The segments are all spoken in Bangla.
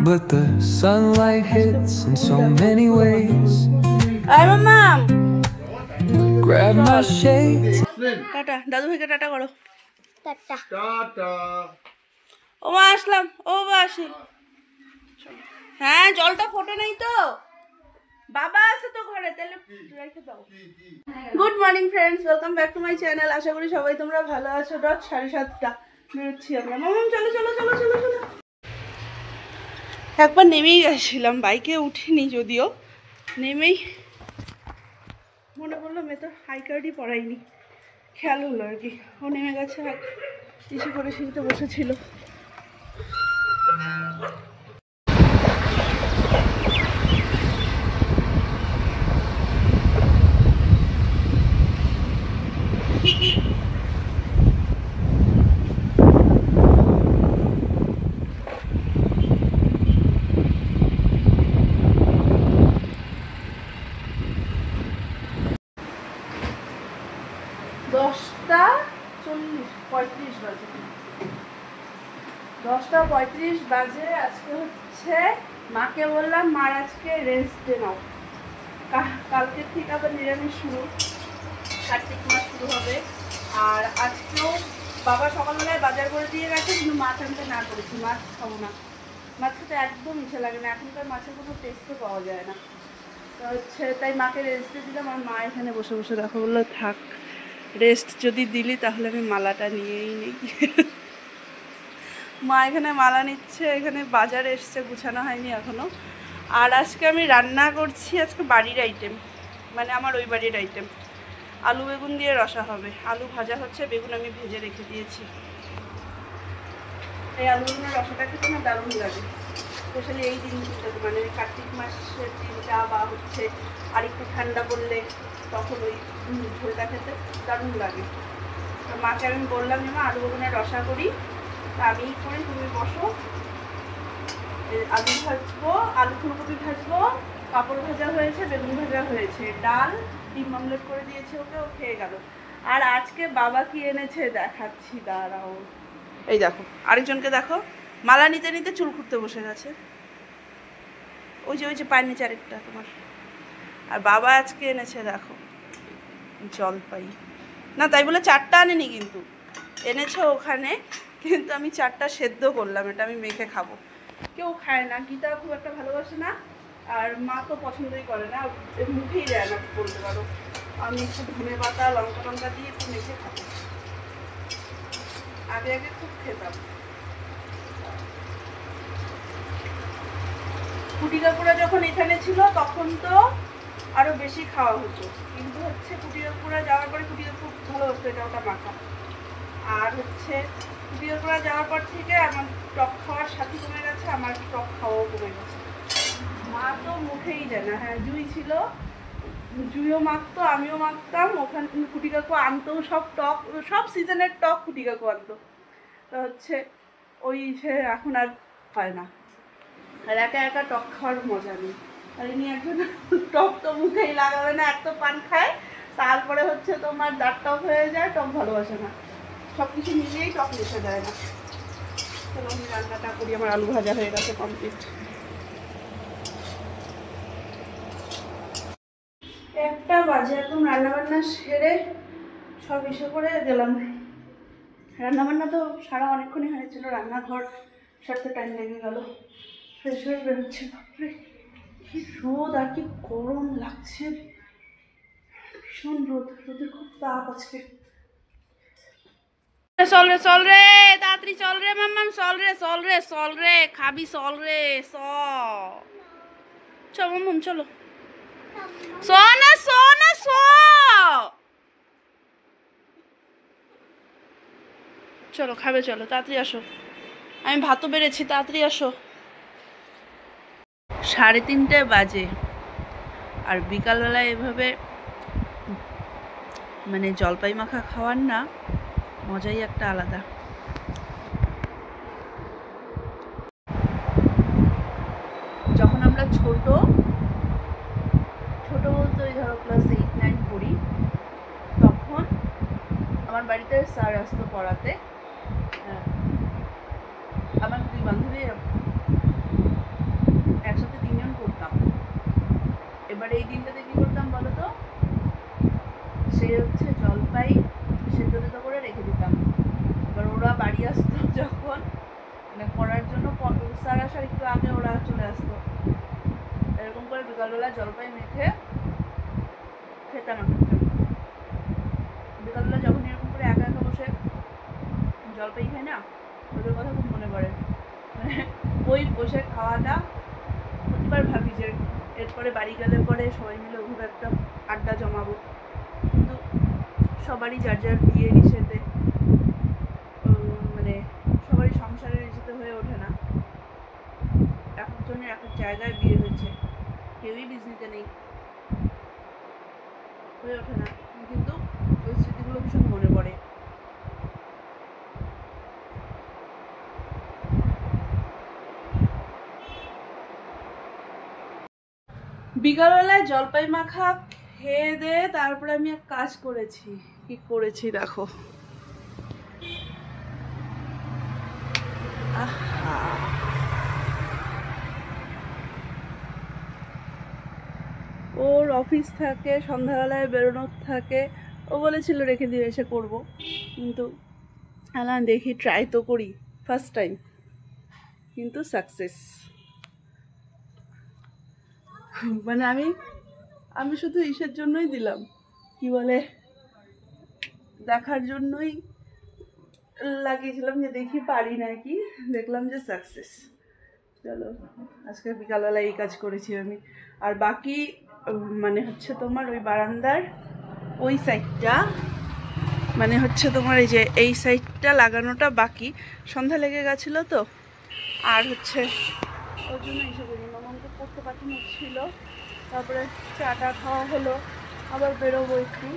but the sunlight hits in so many ways. I'm mom. Grab my shades. Tata দাদু ভাইকে টাটা করো। Tata tata. ও মা আসলাম, ও বা আসি। হ্যাঁ জলটা ফোটে নাই তো, বাবা আছে তো ঘরে, তাহলে রেখে দাও। Good morning friends, welcome back to my channel. আশা করি সবাই তোমরা ভালো আছো। 7:30 বেরোচ্ছি আমরা। মামাম চলো চলো চলো চলো চলো। একবার নেমেই গেছিলাম, বাইকে উঠিনি যদিও, নেমেই মনে পড়লো মেয়ে তো আই কার্ডই পড়াইনি, খেয়াল হলো আর কি। ও নেমে গেছে, ইসে করে সিঁড়িতে বসেছিল। দশটা 35 বাজে, 10:35 বাজে। আজকে হচ্ছে মাকে বললাম মার আজকে রেস্ট ডে নাও, কালকে থেকে আবার নিরামিষ শুরু, কার্তিক মাস শুরু হবে। আর আজকেও বাবা সকালবেলায় বাজার করে দিয়ে গেছে, কিন্তু মাছ আনতে না করেছি, মাছ খাবো না, মাছ খেতে একদম ইচ্ছে লাগে না, এখনকার মাছের কোনো টেস্টও পাওয়া যায় না। তো হচ্ছে তাই মাকে রেস্ট দিয়ে দিলাম। আর মা এখানে বসে বসে দেখো বললো থাক, রেস্ট যদি দিলি তাহলে আমি মালাটা নিয়েই নিই। মা এখানে মালা নিচ্ছে, এখানে বাজারে এসছে, গুছানো হয়নি এখনও। আর আজকে আমি রান্না করছি, আজকে বাড়ির আইটেম, মানে আমার ওই বাড়ির আইটেম। আলু বেগুন দিয়ে রসা হবে, আলু ভাজা হচ্ছে, বেগুন আমি ভেজে রেখে দিয়েছি। এই আলু বেগুনের রসাটা খেতে না দারুণ লাগে, স্পেশালি এই দিনগুলোতে, মানে কার্তিক মাসের দিনটা বা হচ্ছে আর একটু ঠান্ডা পড়লে তখন ওই ঝোলটা খেতে দারুণ লাগে। তো মাকে আমি বললাম যে মা আলু বেগুনের রসা করি, তা আমি করি, তুমি বসো, আলু ভাজবো, আলু ফুলকপি ভাজবো, পাঁপড় ভাজা হয়েছে, বেগুন ভাজা হয়েছে, ডাল, ডিম অমলেট করে দিয়েছে ওকে, ও খেয়ে গেল। আর আজকে বাবা কি এনেছে দেখাচ্ছি, দাঁড়াও। এই দেখো, আরেকজনকে দেখো, মালা নিতে নিতে চুল খুঁড়তে বসে গেছে, ওই যে পায়ের নিচে আরেকটা তোমার। আর বাবা আজকে এনেছে দেখো জলপাই, না তাই বলে 4টা আনেনি, কিন্তু এনেছে ওখানে, কিন্তু আমি 4টা সেদ্ধ করলাম, এটা আমি মেখে খাবো। কেউ খায় না, গীতা খুব একটা ভালোবাসে না, আর মা তো পছন্দই করে না, মুখেই দেয় না বলতে পারো। আমি একটু ধনে পাতা লঙ্কা টঙ্কা দিয়ে একটু মেখে খাবো, আগে খুব খেতাম। কুটি কাকুরা যখন এখানে ছিল তখন তো আরো বেশি খাওয়া হতো, কিন্তু হচ্ছে কুটি কাকুরা যাওয়ার পরে, কুটি কাকু ভালো হতো এটা ওটা মাখা, আর হচ্ছে কুটি কাকুরা যাওয়ার পর থেকে আমার টক খাওয়ার সাথে কমে গেছে, আমার টক খাওয়াও কমে গেছে। মা তো মুখেই দেয় না। হ্যাঁ জুই ছিল, জুইও মাখতো, আমিও মাখতাম, ওখানে কুটি কাকু আনতো সব টক, সব সিজনের টক কুটি কাকু আনতো। তো হচ্ছে ওই সে এখন আর হয় না, আর একা একা টক খাওয়ার মজা নেই। আর ইনি একজন টক তো মুখেই লাগাবে না, এক তো পান খায়, তারপরে হচ্ছে তোমার দাঁত টক হয়ে যায়, টক ভালোবাসে না, সব কিছু মিলিয়েই টক মিশে যায় না। চলো আমি রান্নাটা করি, আমার আলু ভাজা হয়ে গেছে কমপ্লিট। 1টা বাজে, একদম রান্নাবান্না সেরে সব এসে করে গেলাম। রান্নাবান্না তো সারা অনেকক্ষণই হয়েছিল, রান্নাঘর সারতে টাইম লেগে গেল, ফ্রেশ হয়ে বেরোচ্ছে। বাপরে কি রোদ, আর কি গরম লাগছে, ভীষণ রোদ, রোদের খুব তাপ আজকে। চল রে চল রে, তাড়াতাড়ি চল রে মাম্মাম, চল রে চল রে চল রে, খাবি চল রে, চল মাম্মাম চলো, সোনা সোনা সো, চলো খাবে, চলো তাড়াতাড়ি আসো, আমি ভাতও বেড়েছি, তাড়াতাড়ি আসো। 3:30 বাজে, আর বিকালবেলায় এভাবে মানে জলপাই মাখা খাওয়ার না মজাই একটা আলাদা। যখন আমরা ছোট বলতে ওই ধরো ক্লাস 8-9 পড়ি, তখন আমার বাড়িতে স্যার আসতো পড়াতে, আমার 2 বান্ধবী মানে পড়ার জন্য স্যার আসার একটু আগে ওরা চলে আসতো। এরকম করে বিকালবেলা জলপাই মেখে খেতাম একটা। বিকালবেলা যখন এরকম করে একা একা বসে জলপাই খাই না, ওদের কথা খুব মনে পড়ে। মানে ওই বসে খাওয়াটা প্রতিবার ভাবি যে এরপরে বাড়ি গেলে পরে সবাই মিলে ওভাবে একটা আড্ডা জমাবো, কিন্তু সবারই যার যার বিয়ের ইসেতে মানে সবারই সংসারের ইসেতে হয়ে ওঠে না। একজনের এক জায়গায় বিয়ে হয়েছে, কেউই ডিজনিতে নেই, হয়ে ওঠে না, কিন্তু ওই স্মৃতিগুলো ভীষণ মনে পড়ে। বিকালবেলায় জলপাই মাখা খেয়ে দে তারপরে আমি এক কাজ করেছি। কি করেছি দেখো। ওর অফিস থাকে, সন্ধ্যাবেলায় বেরোনোর থাকে, ও বলেছিল রেখে দিয়ে এসে করবো, কিন্তু দেখি ট্রাই তো করি, ফার্স্ট টাইম, কিন্তু সাকসেস। মানে আমি শুধু ইসের জন্যই দিলাম, কি বলে, দেখার জন্যই লাগিয়েছিলাম যে দেখি পারি নাকি, দেখলাম যে সাকসেস। চলো, আজকে বিকালবেলা এই কাজ করেছি আমি। আর বাকি মানে হচ্ছে তোমার ওই বারান্দার ওই সাইডটা, মানে হচ্ছে তোমার এই যে এই সাইডটা লাগানোটা বাকি, সন্ধ্যা লেগে গেছিলো তো, আর হচ্ছে ওর জন্য এইসব মামাকে পড়তে পাঠানো ছিল, তারপরে চাটা খাওয়া হলো, আবার বেরোবো একটু,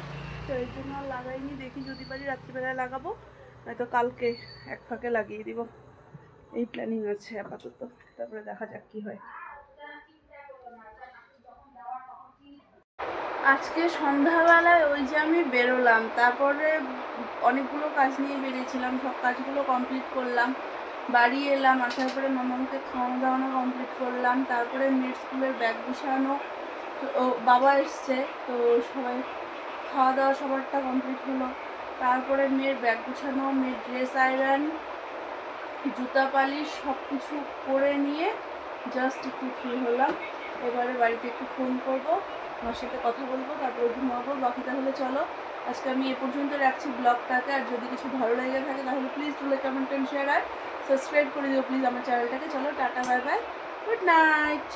তো এই জন্য আর লাগাইনি। দেখি যদি পারি রাত্রিবেলায় লাগাবো, নয়তো কালকে এক ফাঁকে লাগিয়ে দিব, এই প্ল্যানিং আছে আপাতত, তারপরে দেখা যাক কি হয়। আজকে সন্ধ্যাবেলায় ওই যে আমি বেরোলাম, তারপরে অনেকগুলো কাজ নিয়ে বেরিয়েছিলাম, সব কাজগুলো কমপ্লিট করলাম, বাড়ি এলাম, আসার পরে মামাকে খাওয়ানো দাওয়ানো কমপ্লিট করলাম, তারপরে মেয়ের স্কুলের ব্যাগ গুছানো, ও বাবা এসছে তো সবাই খাওয়া দাওয়া সবারটা কমপ্লিট হলো, তারপরে মেয়ের ব্যাগ গুছানো, মেয়ের ড্রেস আয়রন, জুতা পালিশ সব কিছু করে নিয়ে জাস্ট একটু ফ্রি হলাম। এবারে বাড়িতে একটু ফোন করবো, আমার সাথে কথা বলবো, তারপরে ঘুমাবো। বাকি তাহলে চলো আজকে আমি এ পর্যন্ত রাখছি ব্লগটাকে। আর যদি কিছু ভালো লেগে থাকে তাহলে please do like, comment and share আর সাবস্ক্রাইব করে দিও প্লিজ আমার চ্যানেলটাকে। চলো টাটা, বাই বাই, গুড নাইট।